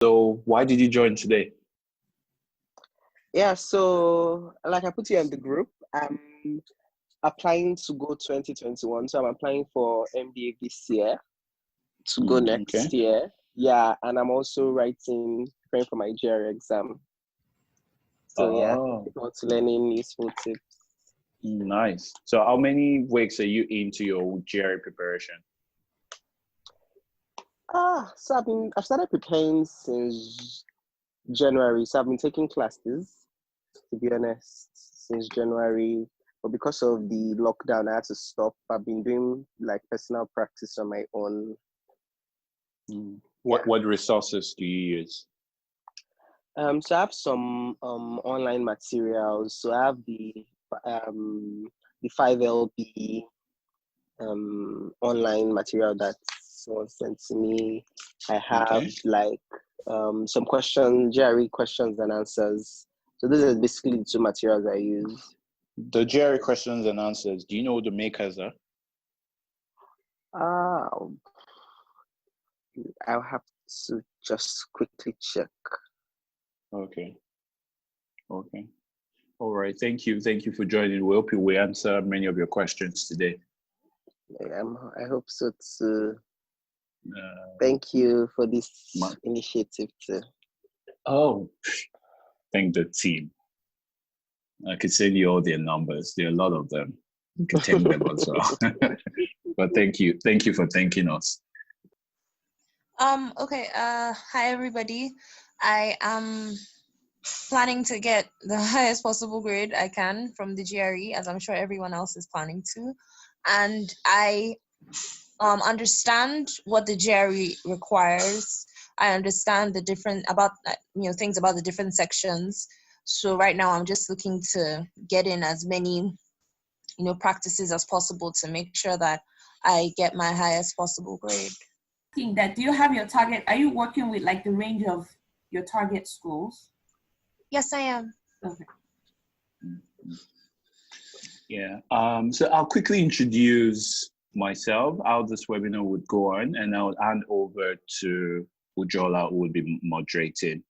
So why did you join today? Yeah, so like I put you in the group, I'm applying to go 2021. So I'm applying for MBA this year to go Okay. next year. Yeah, and I'm also preparing for my GRE exam. So yeah, Oh, looking forward to learning useful tips. nice. So how many weeks are you into your GRE preparation? So I've started preparing since January. So I've been taking classes, to be honest, since January. But because of the lockdown, I had to stop. I've been doing like personal practice on my own. Yeah. What resources do you use? So I have some online materials. So I have the 5LB online material that was sent to me. I have Okay. like some GRE questions and answers. So these are basically the two materials I use. The GRE questions and answers, do you know who the makers are? Uh, I'll have to just quickly check. Okay. Okay. All right. Thank you. Thank you for joining. We hope we answer many of your questions today. I hope so too. Uh, Thank you for this initiative too. Oh, thank the team. I could send you all their numbers. There are a lot of them. You can thank them as well. But thank you. Thank you for thanking us. Okay. Hi everybody. I am planning to get the highest possible grade I can from the GRE, as I'm sure everyone else is planning to. And I understand what the GRE requires. I understand the different things about the different sections. So right now I'm just looking to get in as many practices as possible to make sure that I get my highest possible grade. That do you have your target? Are you working with like the range of your target schools? Yes, I am. Okay. Yeah. So I'll quickly introduce myself, how this webinar would go on, and I'll hand over to Ujola, who will be moderating.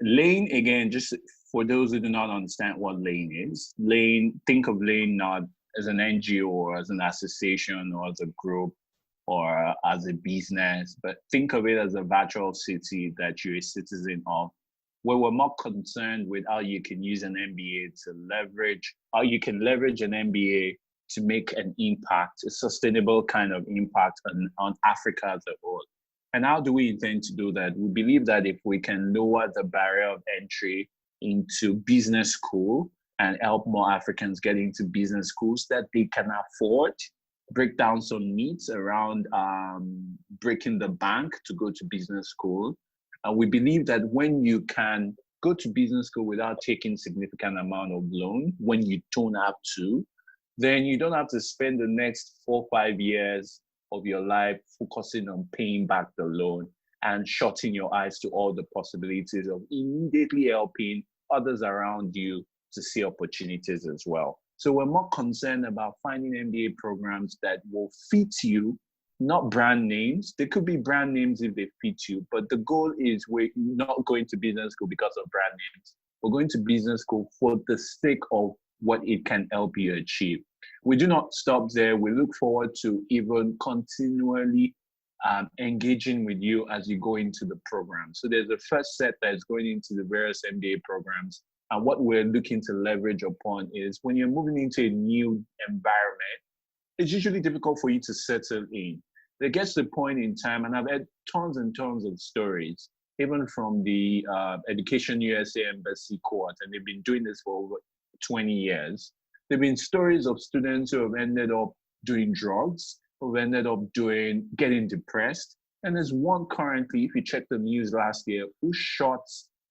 Lane, again, just for those who do not understand what Lane is, think of Lane not as an NGO or as an association or as a group or as a business, but think of it as a virtual city that you're a citizen of, where we're more concerned with how you can use an MBA how you can leverage an MBA to make an impact, a sustainable kind of impact on Africa as a whole. And how do we intend to do that? We believe that if we can lower the barrier of entry into business school and help more Africans get into business schools that they can afford, break down some myths around breaking the bank to go to business school. And we believe that when you can go to business school without taking significant amount of loan, when you don't have to, then you don't have to spend the next 4 or 5 years of your life focusing on paying back the loan and shutting your eyes to all the possibilities of immediately helping others around you to see opportunities as well. So we're more concerned about finding MBA programs that will fit you, not brand names. They could be brand names if they fit you, but the goal is we're not going to business school because of brand names. We're going to business school for the sake of what it can help you achieve. We do not stop there. We look forward to even continually engaging with you as you go into the program. So there's a first set that is going into the various MBA programs. And what we're looking to leverage upon is when you're moving into a new environment, it's usually difficult for you to settle in. There gets to a point in time, and I've had tons and tons of stories, even from the Education USA Embassy cohort, and they've been doing this for over 20 years. There have been stories of students who have ended up doing drugs, who have ended up getting depressed. And there's one currently, if you check the news last year, who shot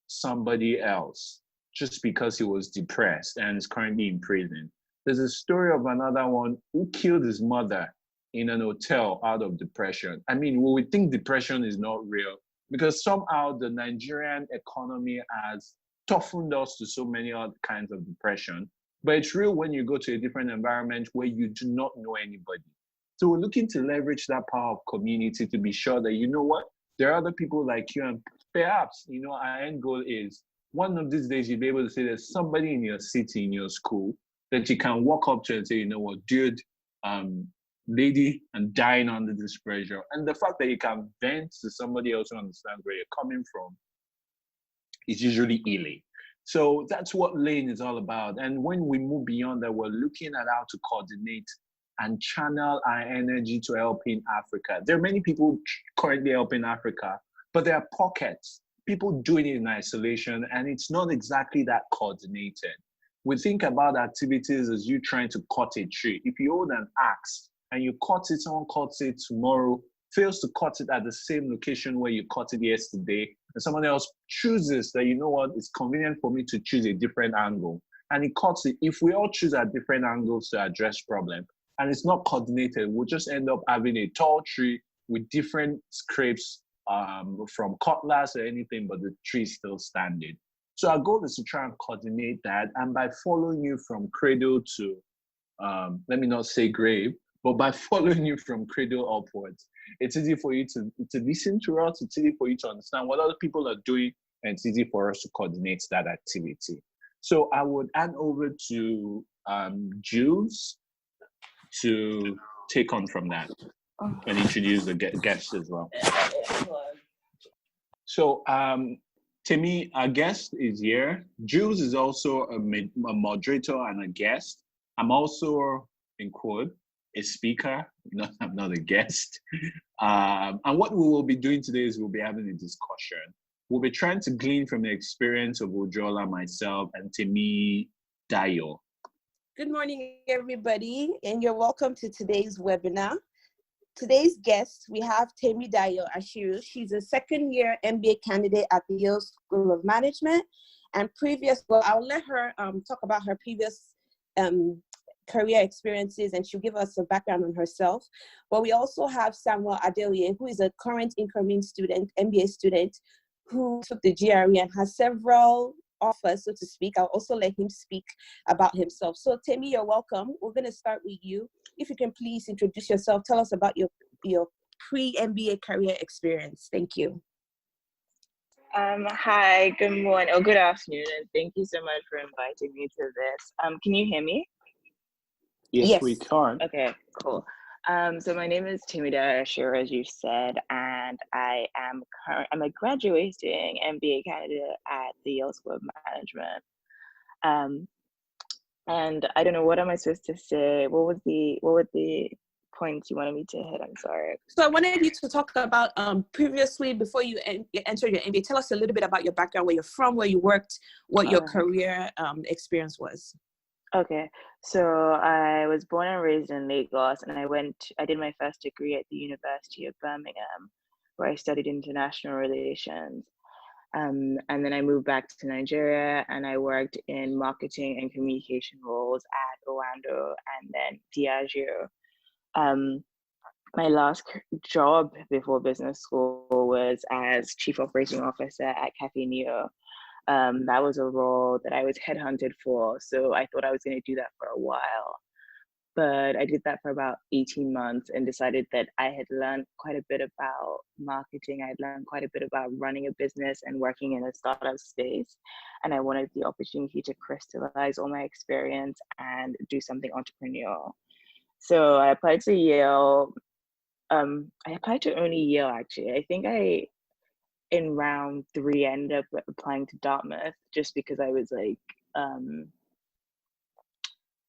somebody else just because he was depressed and is currently in prison. There's a story of another one who killed his mother in an hotel out of depression. I mean, we would think depression is not real because somehow the Nigerian economy has toughened us to so many other kinds of depression. But it's real when you go to a different environment where you do not know anybody. So we're looking to leverage that power of community to be sure that, you know what, There are other people like you, and perhaps, you know, our end goal is one of these days you'll be able to say there's somebody in your city, in your school, that you can walk up to and say, you know what, dude, lady, I'm dying under this pressure. And the fact that you can vent to somebody else who understands where you're coming from is usually healing. So that's what Lane is all about. And when we move beyond that, we're looking at how to coordinate and channel our energy to helping Africa. There are many people currently helping Africa, but there are pockets, people doing it in isolation, and it's not exactly that coordinated. We think about activities as you trying to cut a tree. If you hold an axe and you cut it, someone cuts it tomorrow, fails to cut it at the same location where you cut it yesterday, and someone else chooses that, you know what, it's convenient for me to choose a different angle, and he cuts it. If we all choose at different angles to address problem, and it's not coordinated, we'll just end up having a tall tree with different scrapes from cutlass or anything, but the tree is still standing. So our goal is to try and coordinate that, and by following you from cradle to, let me not say grave, but by following you from cradle upwards, it's easy for you to listen to us, it's easy for you to understand what other people are doing, and it's easy for us to coordinate that activity. So I would hand over to Jules to take on from that and introduce the guest as well. So Temi, our guest is here. Jules is also a moderator and a guest. I'm also, in quote, a speaker. I'm not a guest. And what we will be doing today is we'll be having a discussion. We'll be trying to glean from the experience of Ujola, myself, and Temidayo. Good morning, everybody, and you're welcome to today's webinar. Today's guest, we have Temidayo Ashiru. She's a second-year MBA candidate at the Yale School of Management. And I'll let her talk about her previous career experiences, and she'll give us a background on herself. But we also have Samuel Adelie, who is a current incoming student, MBA student, who took the GRE and has several offers, so to speak. I'll also let him speak about himself. So Temi, you're welcome. We're going to start with you. If you can please introduce yourself, tell us about your pre-MBA career experience. Thank you. Hi, good morning, or good afternoon, and thank you so much for inviting me to this. Can you hear me? Yes, we can. Okay, cool. So my name is Temidayo Ashiru, as you said, and I'm a graduating MBA candidate at the Yale School of Management. And I don't know, what am I supposed to say? What were the points you wanted me to hit? I'm sorry. So I wanted you to talk about previously, before you entered your MBA, tell us a little bit about your background, where you're from, where you worked, what your career experience was. Okay, so I was born and raised in Lagos, and I did my first degree at the University of Birmingham, where I studied international relations. And then I moved back to Nigeria, and I worked in marketing and communication roles at Owando and then Diageo. My last job before business school was as Chief Operating Officer at Cafe Neo. That was a role that I was headhunted for, so I thought I was going to do that for a while. But I did that for about 18 months and decided that I had learned quite a bit about marketing. I had learned quite a bit about running a business and working in a startup space. And I wanted the opportunity to crystallize all my experience and do something entrepreneurial. So I applied to Yale. I applied to only Yale, actually. I think in round 3, I ended up applying to Dartmouth just because I was like,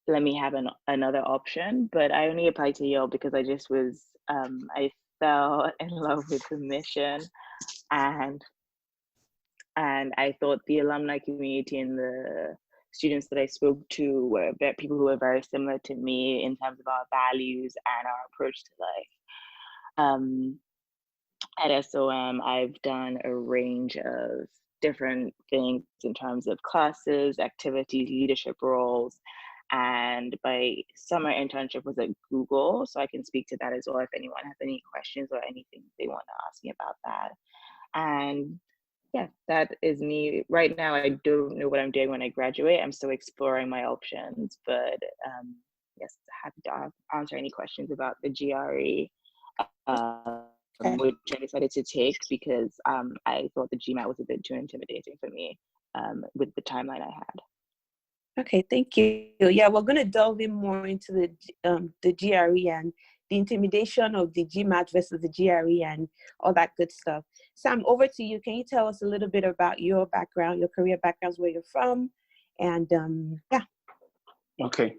let me have another option. But I only applied to Yale because I just was, I fell in love with the mission, and I thought the alumni community and the students that I spoke to were people who were very similar to me in terms of our values and our approach to life. At SOM, I've done a range of different things in terms of classes, activities, leadership roles, and my summer internship was at Google, so I can speak to that as well if anyone has any questions or anything they want to ask me about that. And yeah, that is me. Right now, I don't know what I'm doing when I graduate. I'm still exploring my options, but yes, happy to answer any questions about the GRE which I decided to take because I thought the GMAT was a bit too intimidating for me with the timeline I had. Okay, thank you. Yeah, we're going to delve in more into the GRE and the intimidation of the GMAT versus the GRE and all that good stuff. Sam, over to you. Can you tell us a little bit about your background, your career backgrounds, where you're from, and yeah. Okay,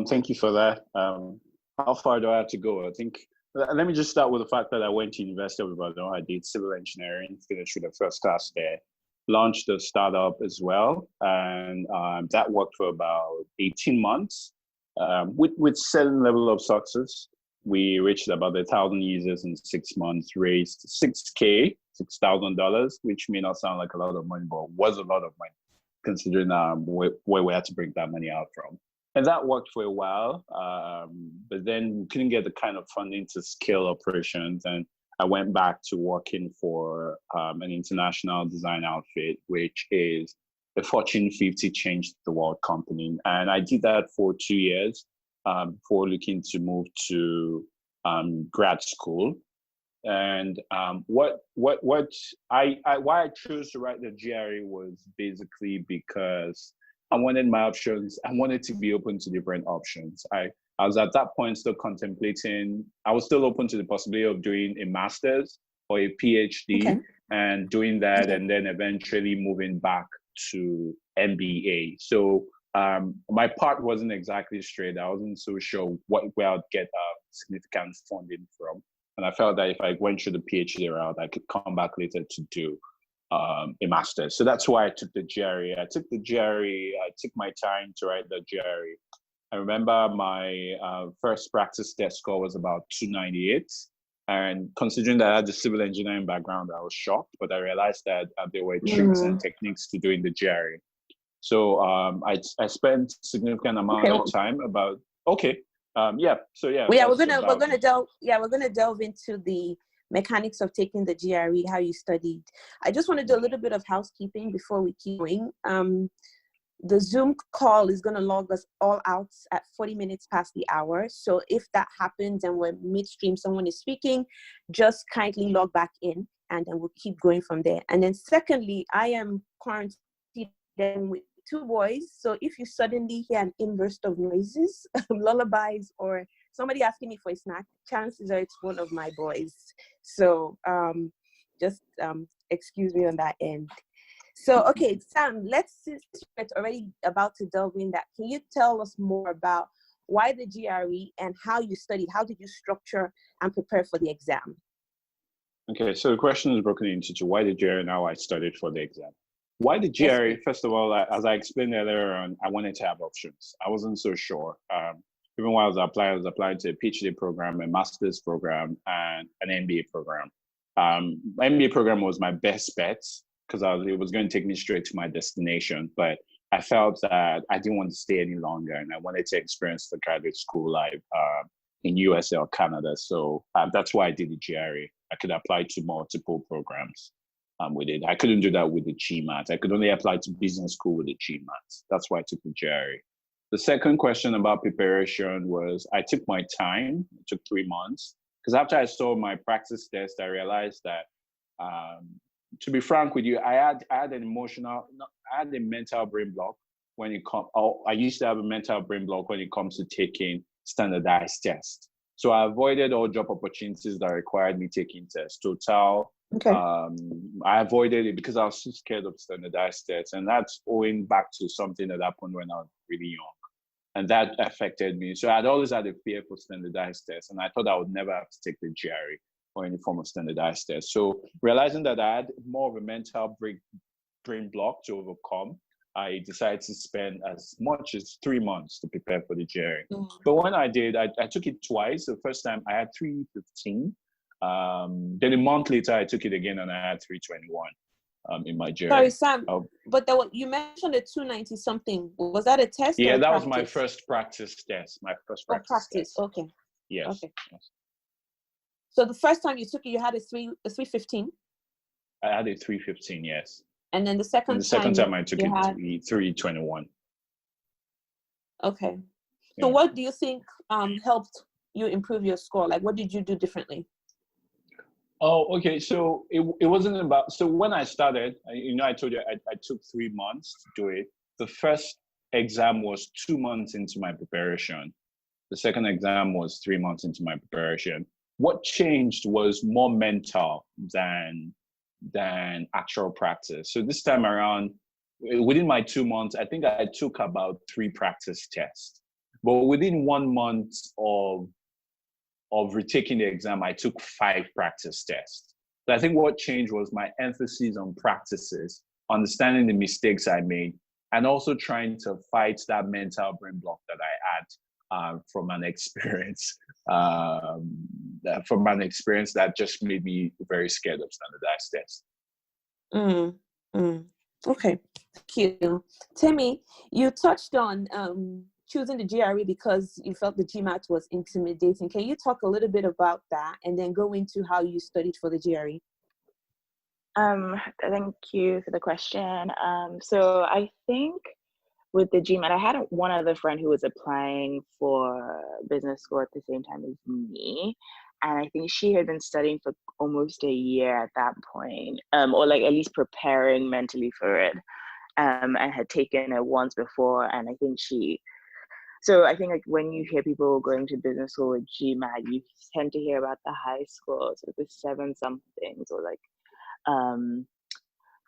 thank you for that. How far do I have to go? I think, let me just start with the fact that I went to University of Ibadan. I did civil engineering, finished with the first class there, launched a startup as well, and that worked for about 18 months with certain level of success. We reached about 1,000 users in 6 months, raised $6,000, which may not sound like a lot of money, but was a lot of money considering where we had to bring that money out from. And that worked for a while, but then we couldn't get the kind of funding to scale operations. And I went back to working for an international design outfit, which is a Fortune 50 changed the world company. And I did that for 2 years before looking to move to grad school. And why I chose to write the GRE was basically because I wanted my options. I wanted to be open to different options. I was at that point still contemplating, I was still open to the possibility of doing a master's or a PhD and doing that, and then eventually moving back to MBA. So my part wasn't exactly straight. I wasn't so sure where I'd get significant funding from. And I felt that if I went through the PhD route, I could come back later to do a master's. So that's why I took the GRE. I took my time to write the GRE. I remember my first practice test score was about 298. And considering that I had the civil engineering background, I was shocked, but I realized that there were tricks and techniques to doing the GRE. So I spent significant amount of time about, we're gonna delve into the mechanics of taking the GRE, how you studied. I just want to do a little bit of housekeeping before we keep going. The Zoom call is going to log us all out at 40 minutes past the hour. So if that happens and we're midstream, someone is speaking, just kindly log back in and then we'll keep going from there. And then secondly, I am quarantined with 2 boys. So if you suddenly hear an inburst of noises, lullabies, or somebody asking me for a snack, chances are it's one of my boys. So just excuse me on that end. So, okay, Sam, since it's already about to delve in that, can you tell us more about why the GRE and how you studied? How did you structure and prepare for the exam? Okay, so the question is broken into 2. Why the GRE and how I studied for the exam? Why the GRE? Yes, first of all, as I explained earlier on, I wanted to have options. I wasn't so sure. Even while I was applying to a PhD program, a master's program, and an MBA program. My MBA program was my best bet because it was going to take me straight to my destination. But I felt that I didn't want to stay any longer, and I wanted to experience the graduate school life in USA or Canada. So that's why I did the GRE. I could apply to multiple programs with it. I couldn't do that with the GMAT. I could only apply to business school with the GMAT. That's why I took the GRE. The second question about preparation was I took my time. It took 3 months. Because after I saw my practice test, I realized that, to be frank with you, I had a mental brain block when it comes. I used to have a mental brain block when it comes to taking standardized tests. So I avoided all job opportunities that required me taking tests. Total. I avoided it because I was too scared of standardized tests, and that's owing back to something that happened when I was really young. And that affected me. So I'd always had a fear for standardized tests, and I thought I would never have to take the GRE or any form of standardized test. So realizing that I had more of a mental brain block to overcome, I decided to spend as much as 3 months to prepare for the GRE. But when I did, I took it twice. The first time I had 315. Then a month later, I took it again and I had 321 in my GRE. Sorry, Sam, but you mentioned a 290 something. Was that a test? Yeah, or that practice? was my first practice test. Practice. Test. Okay. Yes. Okay. Yes. So the first time you took it, you had a 315. I had a 315, yes. And then the second time I took it, 321. Okay. So what do you think helped you improve your score? Like, what did you do differently? Oh, okay. So it wasn't about, so when I started, I told you I took 3 months to do it. The first exam was 2 months into my preparation. The second exam was 3 months into my preparation. What changed was more mental than actual practice. So this time around, within my 2 months, I think I took about 3 practice tests. But within 1 month of retaking the exam, I took 5 practice tests. So I think what changed was my emphasis on practices, understanding the mistakes I made, and also trying to fight that mental brain block that I had from an experience that just made me very scared of standardized tests. Okay, thank you. Temi, you touched on choosing the GRE because you felt the GMAT was intimidating. Can you talk a little bit about that and then go into how you studied for the GRE? Thank you for the question. So I think with the GMAT, I had one other friend who was applying for business school at the same time as me. And I think she had been studying for almost a year at that point, or like at least preparing mentally for it, and had taken it once before. And I think so I think like when you hear people going to business school with GMAT, you tend to hear about the high scores, so the 7-somethings or like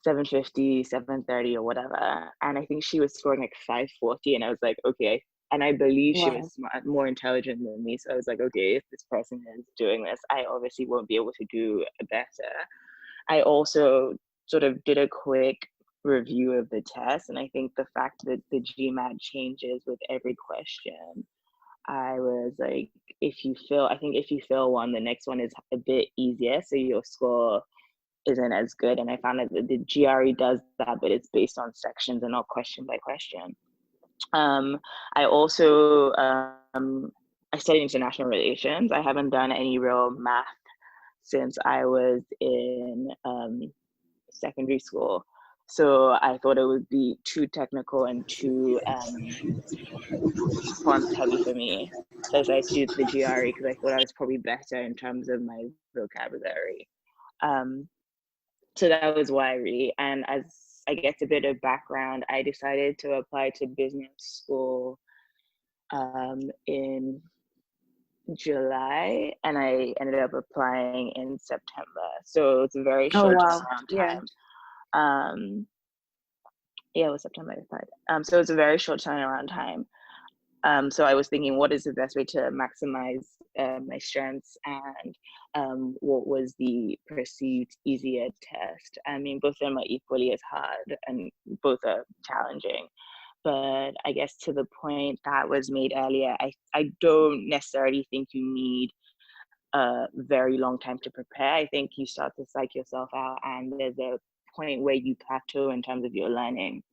750, 730 or whatever. And I think she was scoring like 540, and I was like, okay. And I believe she was smart, more intelligent than me. So I was like, okay, if this person is doing this, I obviously won't be able to do better. I also sort of did a quick review of the test. And I think the fact that the GMAT changes with every question, I was like, if you fail one, the next one is a bit easier. So your score isn't as good. And I found that the GRE does that, but it's based on sections and not question by question. I also, I studied international relations. I haven't done any real math since I was in secondary school. So I thought it would be too technical and too prompt heavy for me. So I decided to do the GRE because I thought I was probably better in terms of my vocabulary. So that was why I really, and as I guess a bit of background, I decided to apply to business school in July, and I ended up applying in September. So it's a very short turnaround time. Yeah, it was September I applied. So it's a very short turnaround time. So I was thinking, what is the best way to maximize my strengths, and what was the perceived easier test? I mean, both of them are equally as hard and both are challenging. But I guess to the point that was made earlier, I don't necessarily think you need a very long time to prepare. I think you start to psych yourself out, and there's a point where you plateau in terms of your learning.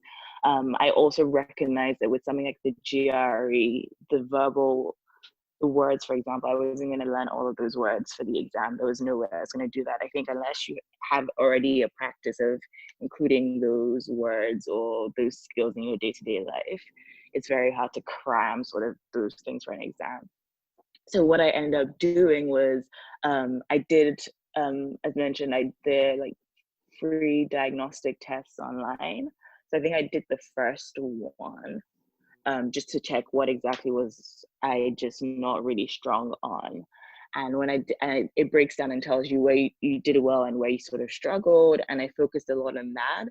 I also recognize that with something like the GRE, the words, for example, I wasn't going to learn all of those words for the exam. There was no way I was going to do that. I think unless you have already a practice of including those words or those skills in your day-to-day life, it's very hard to cram sort of those things for an exam. So what I ended up doing was I did, as mentioned, I did like free diagnostic tests online. So I think I did the first one just to check what exactly was I just not really strong on. And when it breaks down and tells you where you did well and where you sort of struggled. And I focused a lot on that.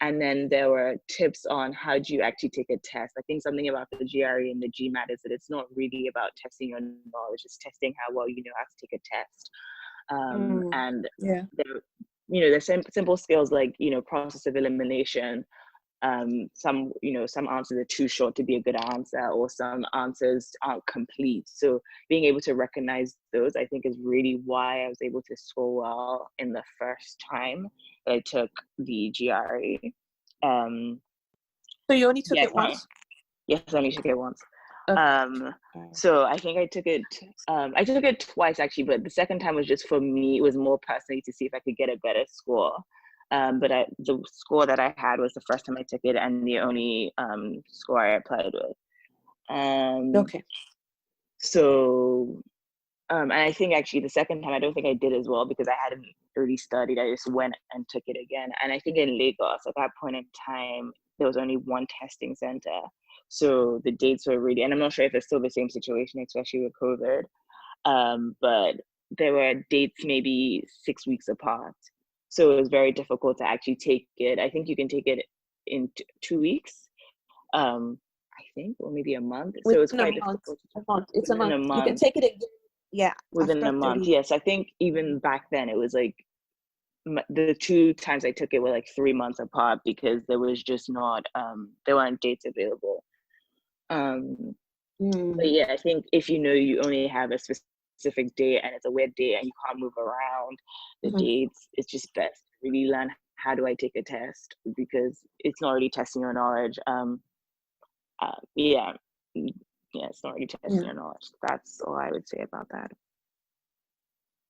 And then there were tips on how do you actually take a test. I think something about the GRE and the GMAT is that it's not really about testing your knowledge, it's testing how well you know how to take a test. And there's simple skills like, process of elimination. Some answers are too short to be a good answer, or some answers aren't complete. So being able to recognize those, I think, is really why I was able to score well in the first time that I took the GRE. So you only took it once? Yes, I only took it once. Okay. So I think I took it twice actually, but the second time was just for me. It was more personally to see if I could get a better score. But the score that I had was the first time I took it, and the only score I applied with. Okay. So And I think actually the second time, I don't think I did as well because I hadn't really studied. I just went and took it again. And I think in Lagos at that point in time, there was only one testing center. So the dates were really, and I'm not sure if it's still the same situation, especially with COVID. But there were dates maybe 6 weeks apart. So it was very difficult to actually take it. I think you can take it in 2 weeks, I think, or maybe a month. So it's quite difficult. A month. It's a Within month. a month. You can take it again. Yeah. Within a month. Yes. I think even back then it was like the 2 times I took it were like 3 months apart because there was just not, there weren't dates available. But yeah, I think if you know you only have a specific date and it's a weird date and you can't move around the dates, it's just best to really learn how do I take a test because it's not really testing your knowledge. Yeah, it's not really testing your knowledge. That's all I would say about that.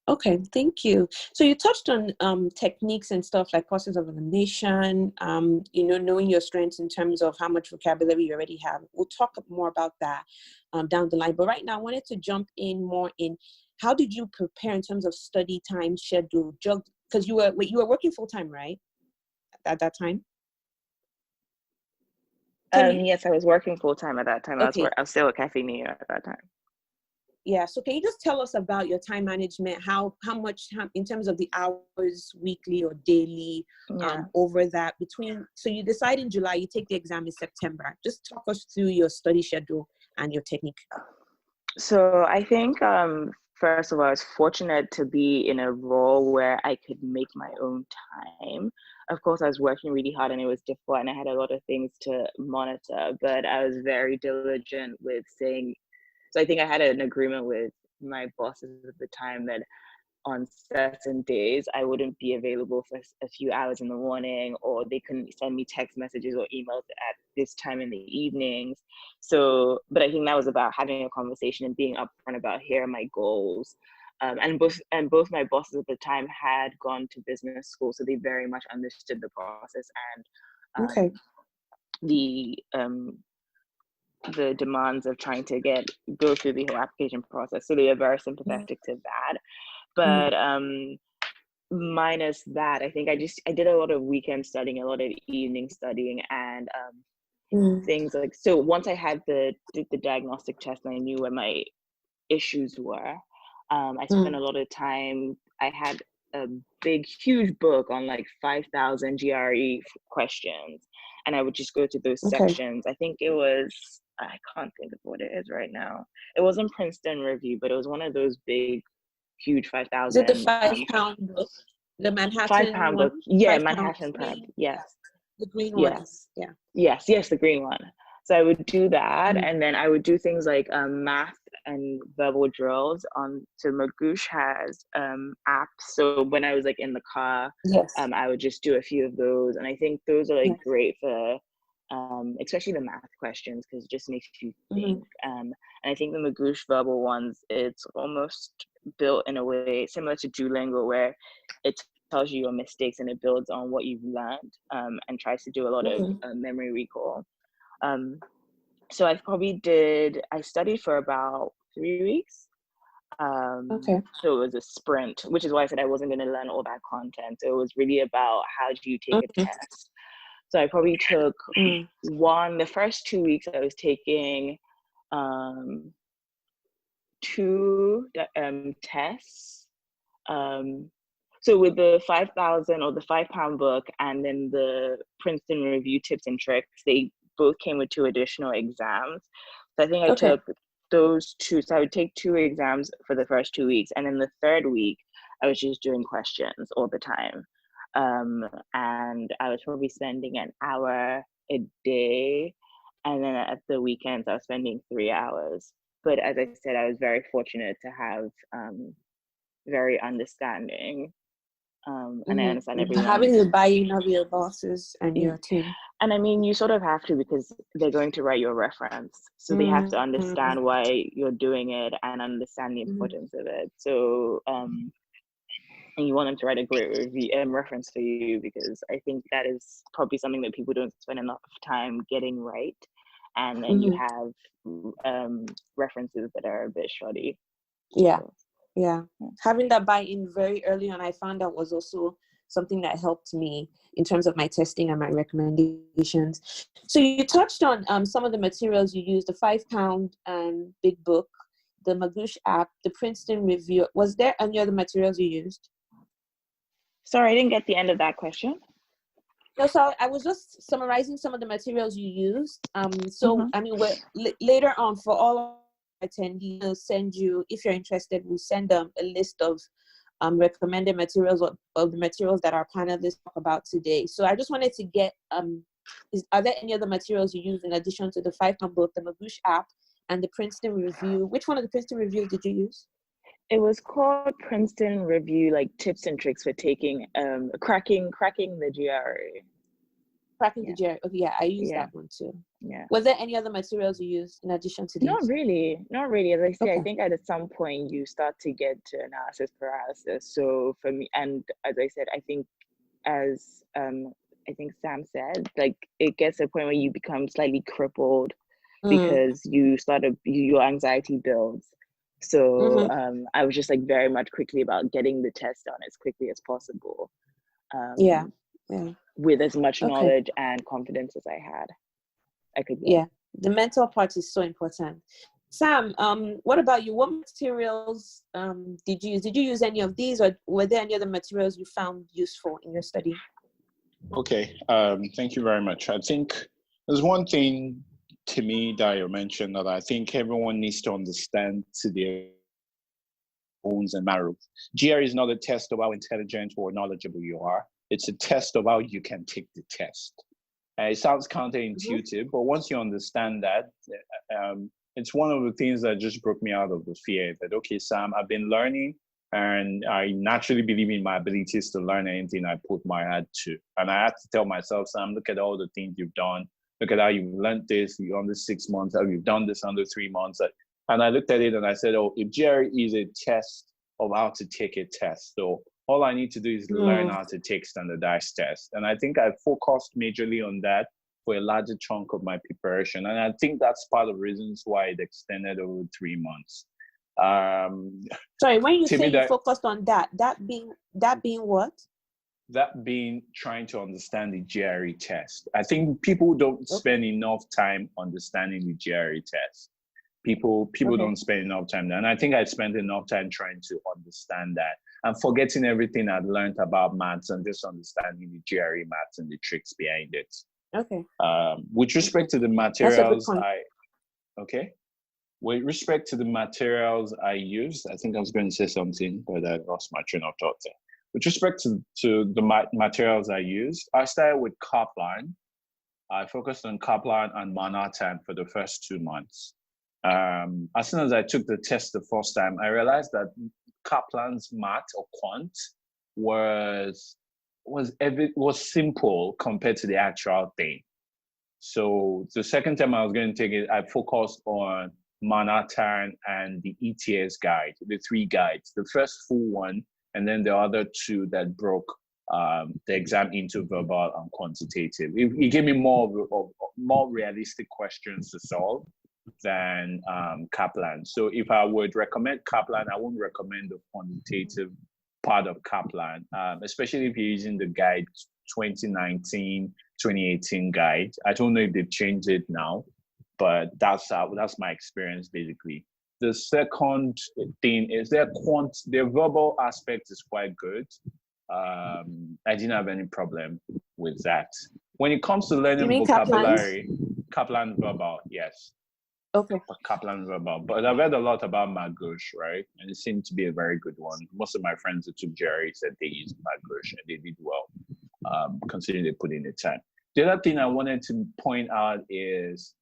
Okay, thank you. So you touched on techniques and stuff like process of elimination, knowing your strengths in terms of how much vocabulary you already have. We'll talk more about that down the line. But right now, I wanted to jump in more in how did you prepare in terms of study time schedule? Because you were working full time, right? At that time. Yes, I was working full time at that time. Okay. I was still at Cafe New York at that time. Yeah. So can you just tell us about your time management? How much in terms of the hours, weekly or daily, over that so you decide in July, you take the exam in September. Just talk us through your study schedule and your technique. So I think, first of all, I was fortunate to be in a role where I could make my own time. Of course, I was working really hard and it was difficult and I had a lot of things to monitor, but I was very diligent with saying, so I think I had an agreement with my bosses at the time that on certain days I wouldn't be available for a few hours in the morning, or they couldn't send me text messages or emails at this time in the evenings. So, but I think that was about having a conversation and being upfront about here are my goals. And both my bosses at the time had gone to business school, so they very much understood the process and the demands of trying to go through the whole application process. So they are very sympathetic to that. But minus that, I think I did a lot of weekend studying, a lot of evening studying, and things like, so once I had did the diagnostic test and I knew where my issues were, I spent a lot of time, I had a big, huge book on like 5,000 GRE questions. And I would just go to those sections. I think it was, I can't think of what it is right now. It wasn't Princeton Review, but it was one of those big, huge 5,000. Is it the 5-pound book? The Manhattan 5-pound one? book. Yeah, Manhattan Prep. Yes. The green one. Yeah. Yes, the green one. So I would do that, and then I would do things like math and verbal drills so Magoosh has apps. So when I was like in the car, I would just do a few of those, and I think those are like great for especially the math questions because it just makes you think. And I think the Magoosh verbal ones, it's almost built in a way similar to Duolingo where it tells you your mistakes and it builds on what you've learned and tries to do a lot of memory recall. So I studied for about 3 weeks. So it was a sprint, which is why I said I wasn't going to learn all that content. So it was really about how do you take a test. So I probably took the first 2 weeks I was taking 2 tests. So with the 5,000 or the 5-pound book and then the Princeton Review tips and tricks, they both came with 2 additional exams. So I think I took those 2. So I would take 2 exams for the first 2 weeks. And then the 3rd week, I was just doing questions all the time. And I was probably spending an hour a day. And then at the weekends, I was spending 3 hours. But as I said, I was very fortunate to have very understanding. And I understand everyone. Having the buy-in of your bosses and your team. And I mean, you sort of have to because they're going to write your reference. So they have to understand why you're doing it and understand the importance of it. So, and you want them to write a great review and reference for you because I think that is probably something that people don't spend enough time getting right. And then you have references that are a bit shoddy. Yeah. Yeah. Having that buy-in very early on, I found out was also something that helped me in terms of my testing and my recommendations. So you touched on some of the materials you used, the 5-pound big book, the Magoosh app, the Princeton review. Was there any other materials you used? Sorry, I didn't get the end of that question. No, so I was just summarizing some of the materials you used. I mean, later on for all attendees, we'll send you, if you're interested, we'll send them a list of recommended materials of the materials that our panelists talk about today. So I just wanted to get, are there any other materials you use in addition to the 5-pound book, the Magoosh app, and the Princeton review? Which one of the Princeton reviews did you use? It was called Princeton Review, like tips and tricks for taking, cracking the GRE. Cracking the GRE. Okay, yeah, I used that one too. Yeah. Was there any other materials you used in addition to these? Not really. As I say, I think at some point you start to get to analysis paralysis. So for me, and as I said, I think as I think Sam said, like it gets to a point where you become slightly crippled because your anxiety builds. So I was just like very much quickly about getting the test done as quickly as possible. With as much knowledge and confidence as I could get. Yeah, the mental part is so important. Sam, what about you? What materials did you use? Did you use any of these, or were there any other materials you found useful in your study? Okay, thank you very much. I think there's one thing Temidayo mentioned that I think everyone needs to understand to their bones and marrow. GRE is not a test of how intelligent or knowledgeable you are. It's a test of how you can take the test. It sounds counterintuitive, but once you understand that, it's one of the things that just broke me out of the fear that, okay, Sam, I've been learning and I naturally believe in my abilities to learn anything I put my head to. And I had to tell myself, Sam, look at all the things you've done. Look at how you've learned this under 6 months, how you've done this under 3 months. And I looked at it and I said, oh, if GRE is a test of how to take a test, so all I need to do is learn how to take standardized tests. And I think I focused majorly on that for a larger chunk of my preparation. And I think that's part of the reasons why it extended over 3 months. Sorry, when you say you focused on that being what? That being trying to understand the GRE test. I think people don't spend enough time understanding the GRE test. People don't spend enough time there. And I think I spent enough time trying to understand that and forgetting everything I'd learned about maths and just understanding the GRE maths and the tricks behind it. Okay. With respect to the materials, with respect to the materials I used, I think I was going to say something, but I lost my train of thought there. With respect to the materials I used, I started with Kaplan. I focused on Kaplan and Manhattan for the first 2 months. As soon as I took the test the first time, I realized that Kaplan's math or quant was simple compared to the actual thing. So the second time I was going to take it, I focused on Manhattan and the ETS guide, the 3 guides, the first full one, and then the other 2 that broke the exam into verbal and quantitative. It gave me more realistic questions to solve than Kaplan. So if I would recommend Kaplan, I wouldn't recommend the quantitative part of Kaplan, especially if you're using the guide 2019, 2018 guide. I don't know if they've changed it now, but that's my experience basically. The second thing is their verbal aspect is quite good. I didn't have any problem with that. When it comes to learning vocabulary, Kaplan verbal, yes. Okay. Kaplan verbal, but I've read a lot about Magoosh, right? And it seemed to be a very good one. Most of my friends that took GRE said they used Magoosh and they did well, considering they put in the time. The other thing I wanted to point out is,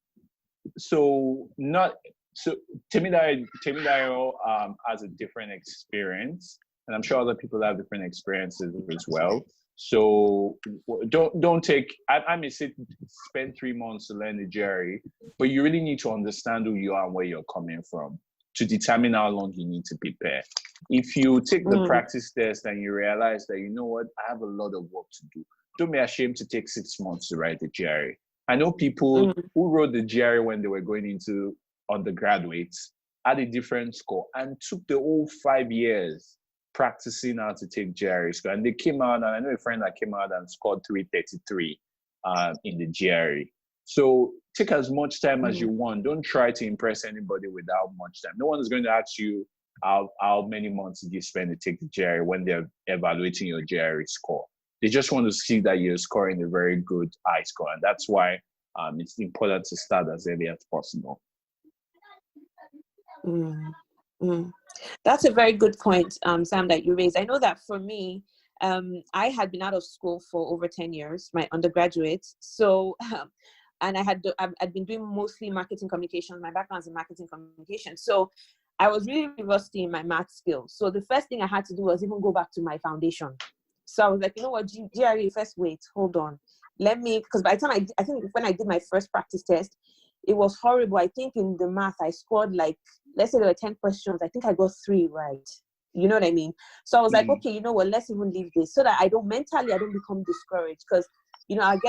Temidayo has a different experience, and I'm sure other people have different experiences as well. So don't take, I may spend 3 months to learn the GRE, but you really need to understand who you are and where you're coming from to determine how long you need to prepare. If you take the practice test and you realize that, you know what, I have a lot of work to do, don't be ashamed to take 6 months to write the GRE. I know people who wrote the GRE when they were going into undergraduates, had a different score, and took the whole 5 years practicing how to take GRE score. And they came out, and I know a friend that came out and scored 333 in the GRE. So take as much time as you want. Don't try to impress anybody without much time. No one is going to ask you how many months did you spend to take the GRE when they're evaluating your GRE score. They just want to see that you're scoring a very good high score. And that's why it's important to start as early as possible. That's a very good point, Sam, that you raised. I know that for me, I had been out of school for over 10 years, my undergraduate. So, and I'd been doing mostly marketing communications. My background is in marketing communication. So I was really rusty in my math skills. So the first thing I had to do was even go back to my foundation. So I was like, you know what, GRE, first wait, hold on. Because by the time I think when I did my first practice test, it was horrible. I think in the math, I scored like, let's say there were 10 questions. I think I got 3 right. You know what I mean? So I was like, okay, you know what, let's even leave this so that I don't become discouraged. Because, you know, I get